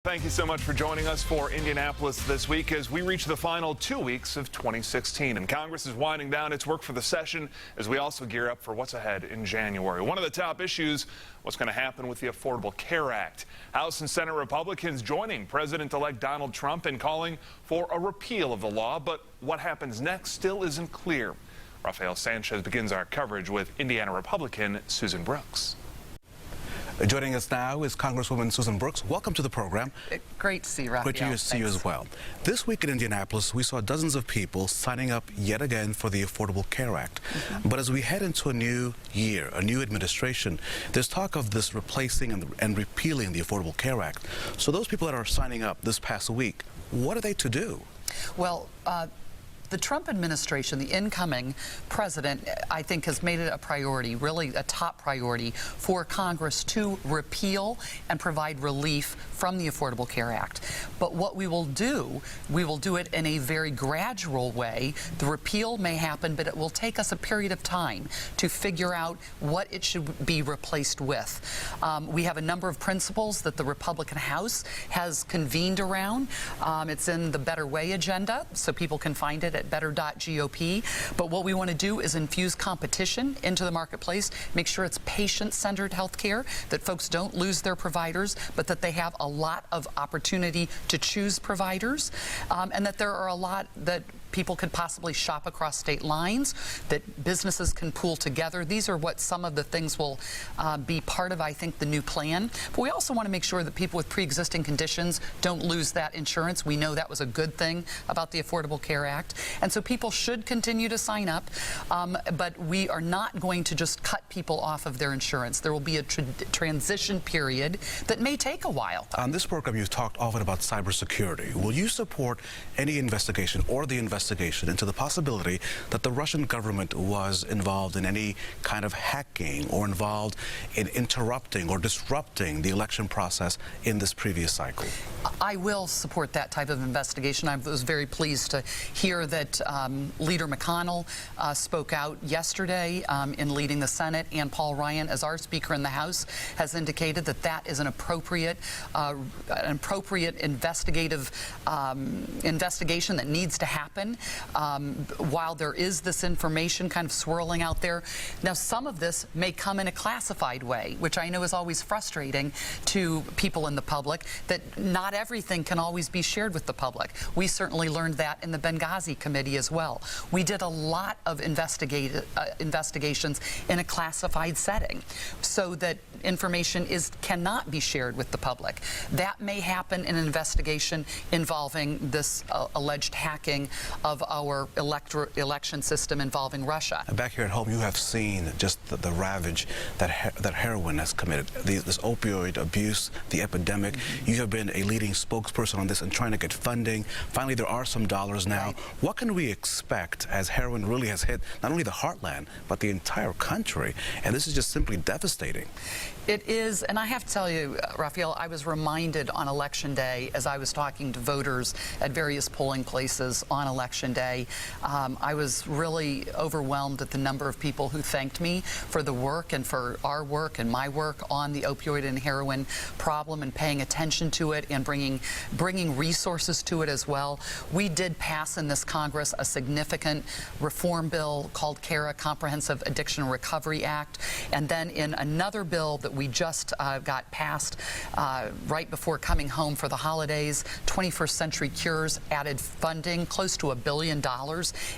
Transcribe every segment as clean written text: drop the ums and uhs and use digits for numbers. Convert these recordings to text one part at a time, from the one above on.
Thank you so much for joining us for Indianapolis This Week as we reach the final 2 weeks of 2016. And Congress is winding down its work for the session as we also gear up for what's ahead in January. One of the top issues, what's going to happen with the Affordable Care Act. House and Senate Republicans joining President-elect Donald Trump in calling for a repeal of the law. But what happens next still isn't clear. Rafael Sanchez begins our coverage with Indiana Republican Susan Brooks. Joining us now is Congresswoman Susan Brooks. Welcome to the program. Great to see you, Rafael. Great to see you as well. This week in Indianapolis, we saw dozens of people signing up yet again for the Affordable Care Act. But as we head into a new year, a new administration, there's talk of this replacing and repealing the Affordable Care Act. So those people that are signing up this past week, what are they to do? Well, the Trump administration, the incoming president, I think has made it a priority, really a top priority for Congress to repeal and provide relief from the Affordable Care Act. But what we will do it in a very gradual way. The repeal may happen, but it will take us a period of time to figure out what it should be replaced with. We have a number of principles that the Republican House has convened around. It's in the Better Way agenda, so people can find it at better.gop. But what we want to do is infuse competition into the marketplace, make sure it's patient-centered health care, that folks don't lose their providers, but that they have a lot of opportunity to choose providers, and that there are a lot that people could possibly shop across state lines, that businesses can pool together. These are what some of the things will be part of, I think, the new plan. But we also want to make sure that people with pre-existing conditions don't lose that insurance. We know that was a good thing about the Affordable Care Act. And so people should continue to sign up, but we are not going to just cut people off of their insurance. There will be a transition period that may take a while. On this program, you've talked often about cybersecurity. Will you support any investigation or the investigation into the possibility that the Russian government was involved in any kind of hacking or involved in interrupting or disrupting the election process in this previous cycle? I will support that type of investigation. I was very pleased to hear that Leader McConnell spoke out yesterday in leading the Senate, and Paul Ryan, as our Speaker in the House, has indicated that that is an appropriate investigative investigation that needs to happen while there is this information kind of swirling out there. Now, some of this may come in a classified way, which I know is always frustrating to people in the public, that not everything can always be shared with the public. We certainly learned that in the Benghazi committee as well. We did a lot of investigations in a classified setting so that information cannot be shared with the public. That may happen in an investigation involving this alleged hacking of our election system involving Russia. Back here at home, you have seen just the ravage that heroin has committed, this opioid abuse, the epidemic. You have been a leading spokesperson on this and trying to get funding. Finally, there are some dollars now. Right. What can we expect as heroin really has hit not only the heartland, but the entire country? And this is just simply devastating. It is, and I have to tell you, Rafael, I was reminded on Election Day, as I was talking to voters at various polling places on Election Day, I was really overwhelmed at the number of people who thanked me for the work and for our work and my work on the opioid and heroin problem and paying attention to it and bringing resources to it as well. We did pass in this Congress a significant reform bill called CARA, Comprehensive Addiction Recovery Act, and then in another bill that we just got passed right before coming home for the holidays, 21st Century Cures added funding, close to $1 billion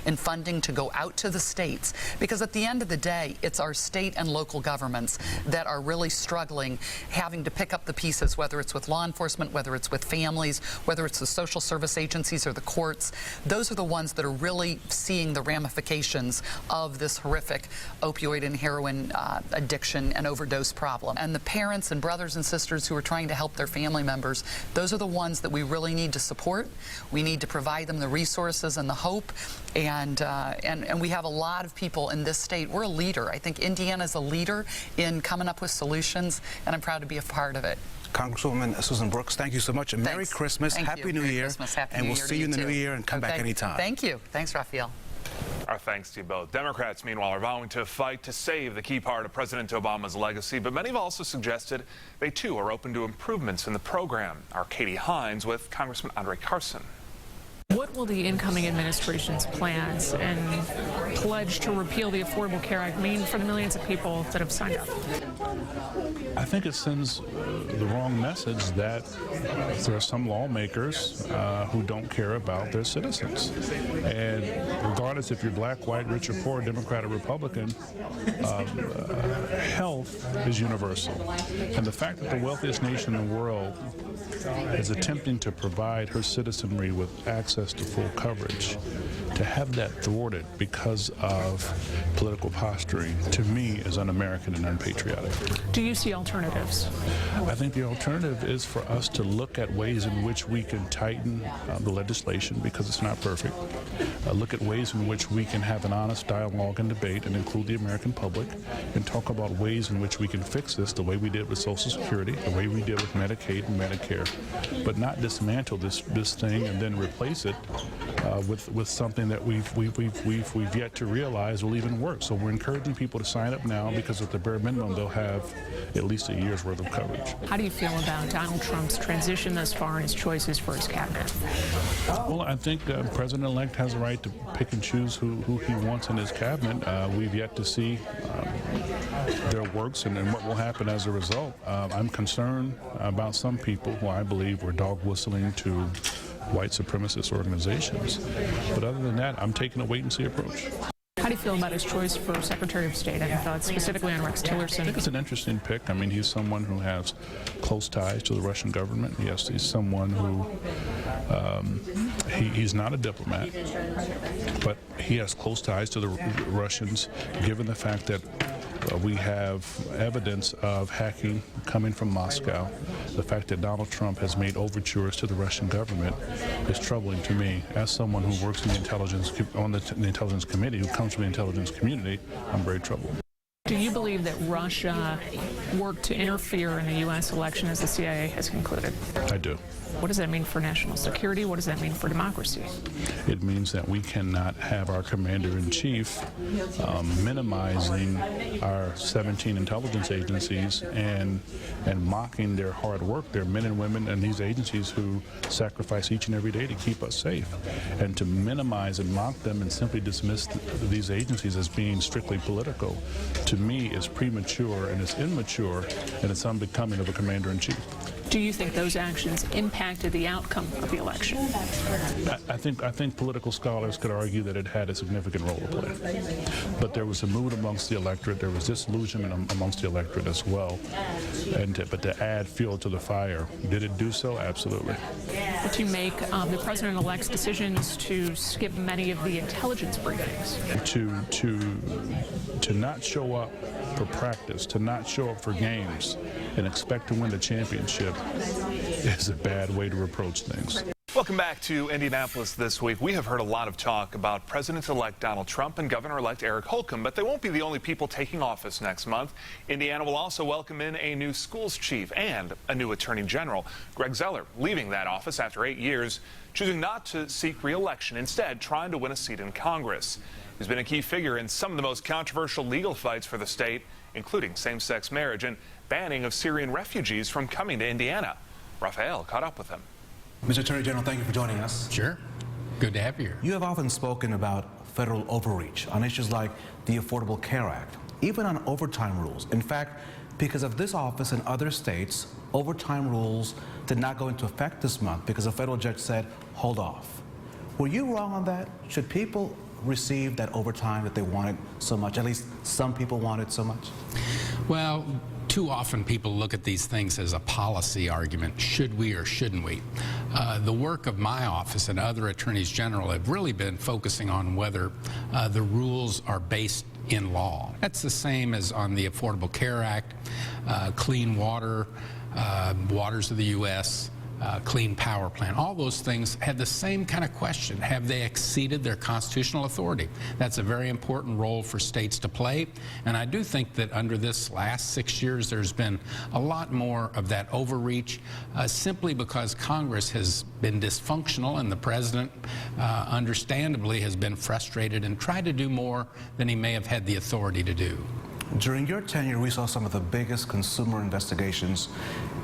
in funding to go out to the states, because at the end of the day, it's our state and local governments that are really struggling, having to pick up the pieces, whether it's with law enforcement, whether it's with families, whether it's the social service agencies or the courts. Those are the ones that are really seeing the ramifications of this horrific opioid and heroin addiction and overdose problem. And the parents and brothers and sisters who are trying to help their family members, those are the ones that we really need to support. We need to provide them the resources and the hope, and we have a lot of people in this state. We're a leader. I think Indiana's a leader in coming up with solutions, and I'm proud to be a part of it. Congresswoman Susan Brooks, thank you so much. And Merry Christmas, Happy New Year. Merry Christmas, Happy and New we'll Year see you in the too. new year and come back anytime. Thank you. Thanks, Rafael. Our thanks to you both. Democrats, meanwhile, are vowing to fight to save the key part of President Obama's legacy, but many have also suggested they, too, are open to improvements in the program. Our Katie Hines with Congressman Andre Carson. What will the incoming administration's plans and pledge to repeal the Affordable Care Act mean for the millions of people that have signed up? I think it sends the wrong message that there are some lawmakers who don't care about their citizens. And regardless if you're black, white, rich or poor, Democrat or Republican, health is universal. And the fact that the wealthiest nation in the world is attempting to provide her citizenry with access to full coverage, to have that thwarted because of political posturing, to me, is un-American and unpatriotic. Do you see alternatives? I think the alternative is for us to look at ways in which we can tighten the legislation, because it's not perfect. Look at ways in which we can have an honest dialogue and debate and include the American public, and talk about ways in which we can fix this the way we did with Social Security, the way we did with Medicaid and Medicare, but not dismantle this thing and then replace it with something that we've yet to realize will even work. So we're encouraging people to sign up now, because at the bare minimum they'll have at least a year's worth of coverage. How do you feel about Donald Trump's transition thus far and his choices for his cabinet? Well, I think the President-elect has a right to pick and choose who he wants in his cabinet. We've yet to see their works and what will happen as a result. I'm concerned about some people who I believe were dog whistling to white supremacist organizations. But other than that, I'm taking a wait-and-see approach. How do you feel about his choice for Secretary of State? I thought specifically on Rex Tillerson. I think it's an interesting pick. I mean, he's someone who has close ties to the Russian government. Yes, he's someone who, he's not a diplomat, but he has close ties to the Russians, given the fact that we have evidence of hacking coming from Moscow. The fact that Donald Trump has made overtures to the Russian government is troubling to me. As someone who works in the intelligence, on the intelligence committee, who comes from the intelligence community, I'm very troubled. Do you believe that Russia worked to interfere in the U.S. election as the CIA has concluded? I do. What does that mean for national security? What does that mean for democracy? It means that we cannot have our commander-in-chief minimizing our 17 intelligence agencies and mocking their hard work. There are men and women in these agencies who sacrifice each and every day to keep us safe. And to minimize and mock them and simply dismiss these agencies as being strictly political, to me, is premature and it's immature, and it's unbecoming of a commander-in-chief. Do you think those actions impacted the outcome of the election? I think political scholars could argue that it had a significant role to play. But there was a mood amongst the electorate, there was disillusionment amongst the electorate as well. But to add fuel to the fire, did it do so? Absolutely. What do you make of the President-elect's decisions to skip many of the intelligence briefings? To not show up for practice, to not show up for games and expect to win the championship is a bad way to approach things. Welcome back to Indianapolis This Week. We have heard a lot of talk about President-elect Donald Trump and Governor-elect Eric Holcomb, but they won't be the only people taking office next month. Indiana will also welcome in a new schools chief and a new attorney general. Greg Zoller leaving that office after 8 years, choosing not to seek re-election, instead trying to win a seat in Congress. He's been a key figure in some of the most controversial legal fights for the state, including same-sex marriage and banning of Syrian refugees from coming to Indiana. Raphael caught up with him. Mr. Attorney General, thank you for joining us. Sure. Good to have you here. You have often spoken about federal overreach on issues like the Affordable Care Act, even on overtime rules. In fact, because of this office and other states, overtime rules did not go into effect this month because a federal judge said, hold off. Were you wrong on that? Should people receive that overtime that they wanted so much? At least some people wanted so much? Well, too often people look at these things as a policy argument. Should we or shouldn't we? The work of my office and other attorneys general have really been focusing on whether the rules are based in law. That's the same as on the Affordable Care Act, clean water, waters of the U.S., Clean Power Plan. All those things had the same kind of question. Have they exceeded their constitutional authority? That's a very important role for states to play. And I do think that under this last 6 years, there's been a lot more of that overreach, simply because Congress has been dysfunctional and the president, understandably, has been frustrated and tried to do more than he may have had the authority to do. During your tenure, we saw some of the biggest consumer investigations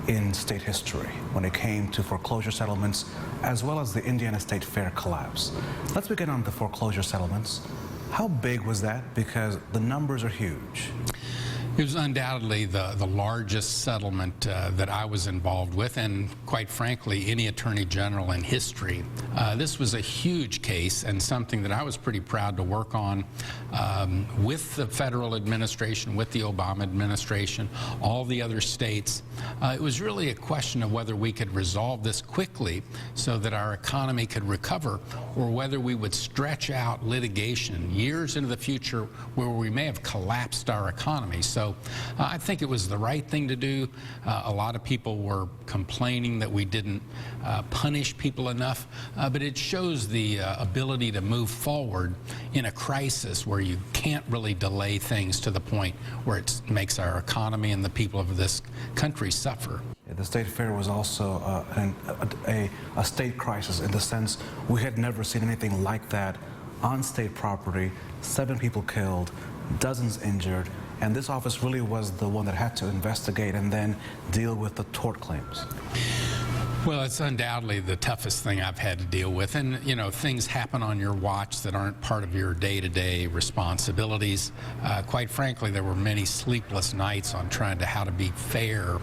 in state history when it came to foreclosure settlements, as well as the Indiana State Fair collapse. Let's begin on the foreclosure settlements. How big was that? Because the numbers are huge. It was undoubtedly the largest settlement that I was involved with, and quite frankly, any attorney general in history. This was a huge case and something that I was pretty proud to work on with the federal administration, with the Obama administration, all the other states. It was really a question of whether we could resolve this quickly so that our economy could recover, or whether we would stretch out litigation years into the future where we may have collapsed our economy. So I think it was the right thing to do. A lot of people were complaining that we didn't punish people enough, but it shows the ability to move forward in a crisis where you can't really delay things to the point where it makes our economy and the people of this country suffer. The State Fair was also a state crisis in the sense we had never seen anything like that on state property. 7 people killed, dozens injured, and this office really was the one that had to investigate and then deal with the tort claims. Well, it's undoubtedly the toughest thing I've had to deal with. And, you know, things happen on your watch that aren't part of your day-to-day responsibilities. Quite frankly, there were many sleepless nights on trying to how to be fair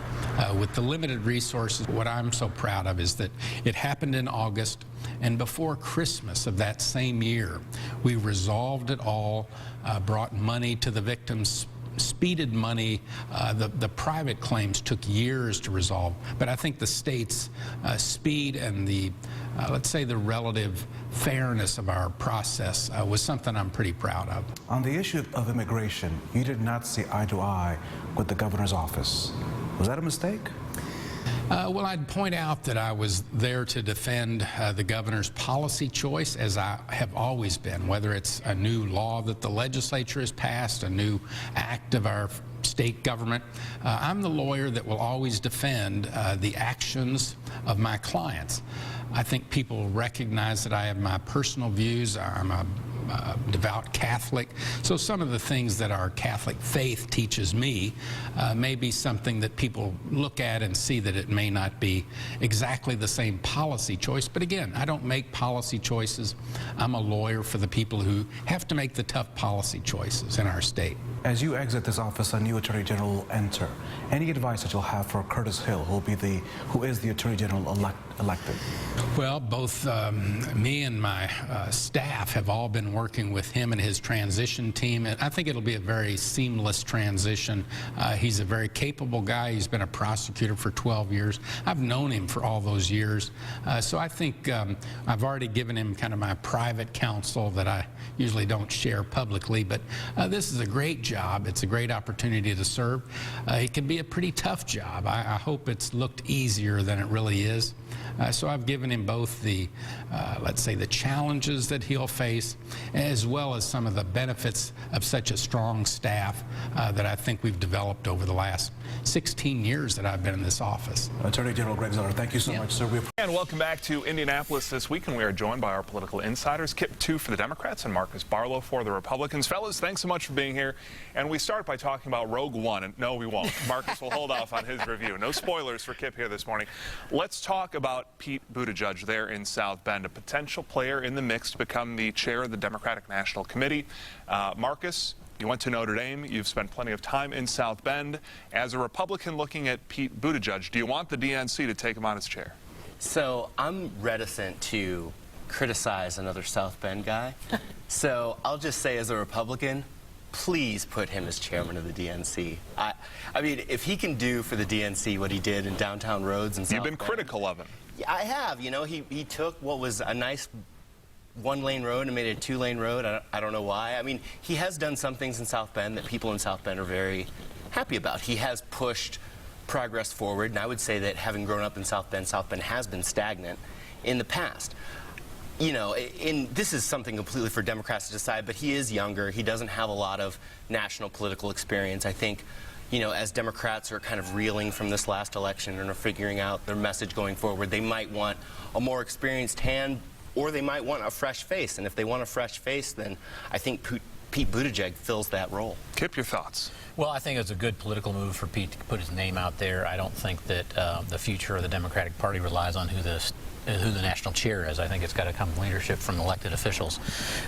with the limited resources. What I'm so proud of is that it happened in August, and before Christmas of that same year, we resolved it all, brought money to the victims, speeded money. The private claims took years to resolve, but I think the state's speed and the, let's say, the relative fairness of our process was something I'm pretty proud of. On the issue of immigration, you did not see eye to eye with the governor's office. Was that a mistake? Well, I'd point out that I was there to defend the governor's policy choice, as I have always been, whether it's a new law that the legislature has passed, a new act of our state government. I'm the lawyer that will always defend the actions of my clients. I think people recognize that I have my personal views. I'm a devout Catholic, so some of the things that our Catholic faith teaches me may be something that people look at and see that it may not be exactly the same policy choice. But again, I don't make policy choices. I'm a lawyer for the people who have to make the tough policy choices in our state. As you exit this office, a new Attorney General will enter. Any advice that you'll have for Curtis Hill, who is the Attorney General elected? Well, both me and my staff have all been working with him and his transition team, and I think it'll be a very seamless transition. He's a very capable guy. He's been a prosecutor for 12 years. I've known him for all those years, so I think I've already given him kind of my private counsel that I usually don't share publicly, but this is a great job. It's a great opportunity to serve. It can be a pretty tough job. I hope it's looked easier than it really is. So I've given him both the, let's say, the challenges that he'll face, as well as some of the benefits of such a strong staff that I think we've developed over the last 16 years that I've been in this office. Attorney General Greg Zoller, thank you so much, sir. And welcome back to Indianapolis This Week, and we are joined by our political insiders, Kip Tu for the Democrats and Marcus Barlow for the Republicans. Fellas, thanks so much for being here. And we start by talking about Rogue One. And no, we won't. Marcus will hold off on his review. No spoilers for Kip here this morning. Let's talk about Pete Buttigieg there in South Bend, a potential player in the mix to become the chair of the Democratic National Committee. Marcus, you went to Notre Dame. You've spent plenty of time in South Bend. As a Republican looking at Pete Buttigieg, do you want the DNC to take him on as chair? So I'm reticent to criticize another South Bend guy. So I'll just say, as a Republican, please put him as chairman of the DNC. I mean, if he can do for the DNC what he did in downtown Rhodes and South Bend. You've been critical of him. Yeah, I have. You know, he took what was a nice one-lane road and made it a two-lane road. I don't know why. I mean, he has done some things in South Bend that people in South Bend are very happy about. He has pushed progress forward, and I would say that having grown up in South Bend has been stagnant in the past. You know, and this is something completely for Democrats to decide, but he is younger. He doesn't have a lot of national political experience. I think, you know, as Democrats are kind of reeling from this last election and are figuring out their message going forward, they might want a more experienced hand, or they might want a fresh face. And if they want a fresh face, then I think Pete Buttigieg fills that role. Kip, your thoughts? Well, I think it's a good political move for Pete to put his name out there. I don't think that the future of the Democratic Party relies on who the national chair is. I think it's got to come leadership from elected officials.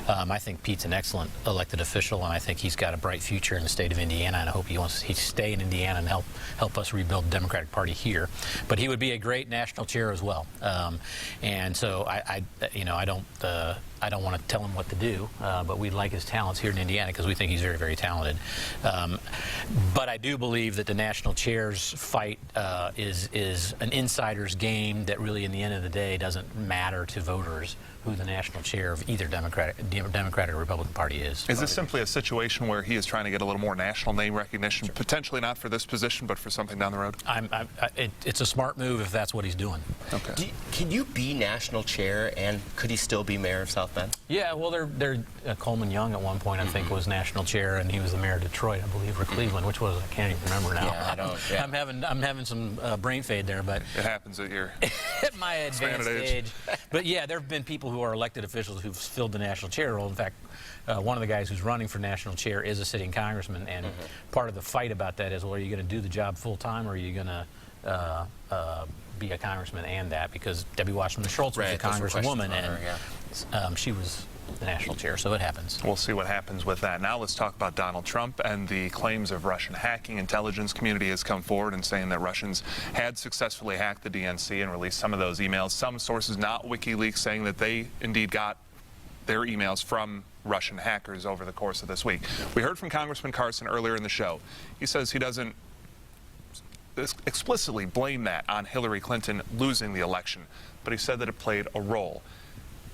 I think Pete's an excellent elected official, and I think he's got a bright future in the state of Indiana, and I hope he wants to stay in Indiana and help us rebuild the Democratic Party here. But he would be a great national chair as well. And so I don't want to tell him what to do, but we like his talents here in Indiana because we think he's very, very talented. But I do believe that the national chair's fight is an insider's game that really, in the end of the day, doesn't matter to voters who the national chair of either Democratic or Republican Party is. Is this simply a situation where he is trying to get a little more national name recognition, sure, potentially not for this position, but for something down the road? It's a smart move if that's what he's doing. Okay. Can you be national chair, and could he still be mayor of South Bend? Yeah, well, Coleman Young at one point, I think, was national chair, and he was the mayor of Detroit, I believe, or Cleveland, which was, I can't even remember now. Yeah, I don't. Yeah. I'm having some brain fade there, but it happens at your at my advanced age. But yeah, there have been people who are elected officials who've filled the national chair role. In fact, one of the guys who's running for national chair is a sitting congressman, and part of the fight about that is, well, are you going to do the job full time, or are you going to be a congressman and that? Because Debbie Wasserman Schultz was a congresswoman, and she was the national chair, so it happens. We'll see what happens with that. Now let's talk about Donald Trump and the claims of Russian hacking. Intelligence community has come forward and saying that Russians had successfully hacked the DNC and released some of those emails. Some sources, not WikiLeaks, saying that they indeed got their emails from Russian hackers over the course of this week. We heard from Congressman Carson earlier in the show. He says he doesn't explicitly blame that on Hillary Clinton losing the election, but he said that it played a role.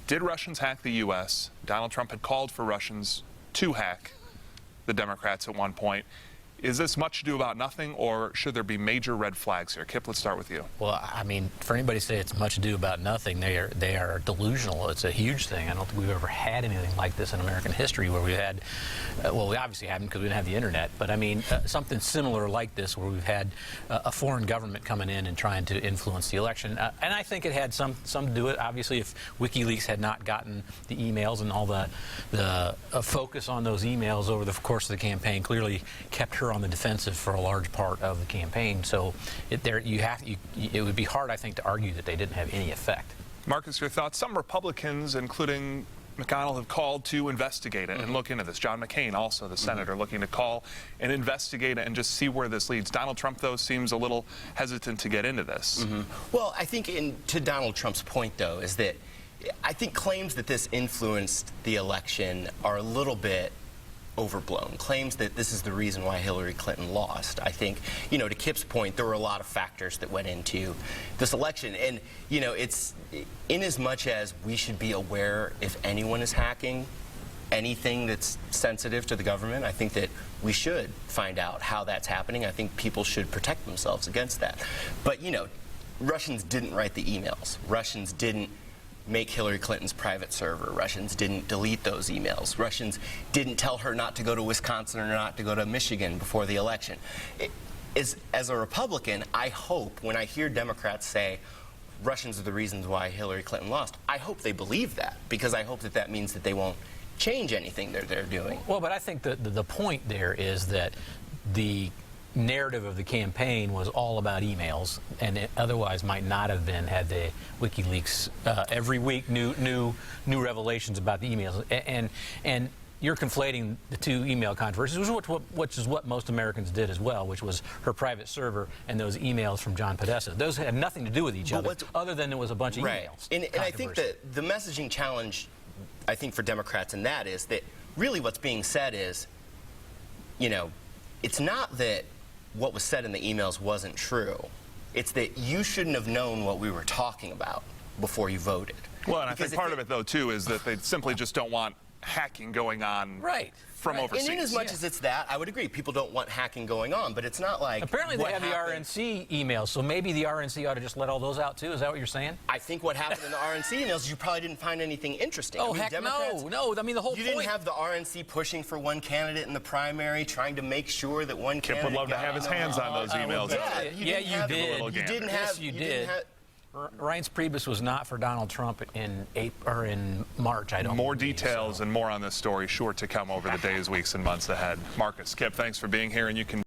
Did Russians hack the U.S.? Donald Trump had called for Russians to hack the Democrats at one point. Is this much ado about nothing, or should there be major red flags here? Kip, let's start with you. Well, I mean, for anybody to say it's much ado about nothing, they are delusional. It's a huge thing. I don't think we've ever had anything like this in American history where we've had, well, we obviously haven't because we didn't have the internet, but I mean, something similar like this where we've had a foreign government coming in and trying to influence the election. And I think it had some to do with it. Obviously, if WikiLeaks had not gotten the emails and all the focus on those emails over the course of the campaign, clearly kept her on the defensive for a large part of the campaign. So it would be hard, I think, to argue that they didn't have any effect. Marcus, your thoughts? Some Republicans, including McConnell, have called to investigate it and look into this. John McCain, also the senator, looking to call and investigate it and just see where this leads. Donald Trump, though, seems a little hesitant to get into this. Well, I think to Donald Trump's point, though, is that I think claims that this influenced the election are a little bit overblown. Claims that this is the reason why Hillary Clinton lost. I think, you know, to Kip's point, there were a lot of factors that went into this election. And, you know, it's in as much as we should be aware if anyone is hacking anything that's sensitive to the government, I think that we should find out how that's happening. I think people should protect themselves against that. But, you know, Russians didn't write the emails. Russians didn't make Hillary Clinton's private server. Russians didn't delete those emails. Russians didn't tell her not to go to Wisconsin or not to go to Michigan before the election. As a Republican, I hope when I hear Democrats say Russians are the reasons why Hillary Clinton lost, I hope they believe that, because I hope that that means that they won't change anything they're doing. Well, but I think the point there is that the narrative of the campaign was all about emails, and it otherwise might not have been had the WikiLeaks every week new revelations about the emails, and you're conflating the two email controversies, which is what most Americans did as well, which was her private server and those emails from John Podesta. Those had nothing to do with each other than there was a bunch of emails. And I think that the messaging challenge, I think, for Democrats in that is that really what's being said is, you know, it's not that what was said in the emails wasn't true. It's that you shouldn't have known what we were talking about before you voted. Well, and I think part of it, though, too, is that they simply just don't want hacking going on from And overseas. in as much as it's that, I would agree. People don't want hacking going on, but it's not like Apparently they what have the happened- RNC emails, so maybe the RNC ought to just let all those out too. Is that what you're saying? I think what happened in the RNC emails is you probably didn't find anything interesting. Oh, I mean, heck Democrats, no. I mean, the whole You point. didn't have the RNC pushing for one candidate in the primary, trying to make sure that one Kip candidate would love to got have his in. hands on those emails. Yeah, you did. You didn't Yes, have. you didn't did. have- Reince Priebus was not for Donald Trump in March. I don't. More believe, details so. and more on this story sure to come over the days, weeks, and months ahead. Marcus, Kip, thanks for being here, and you can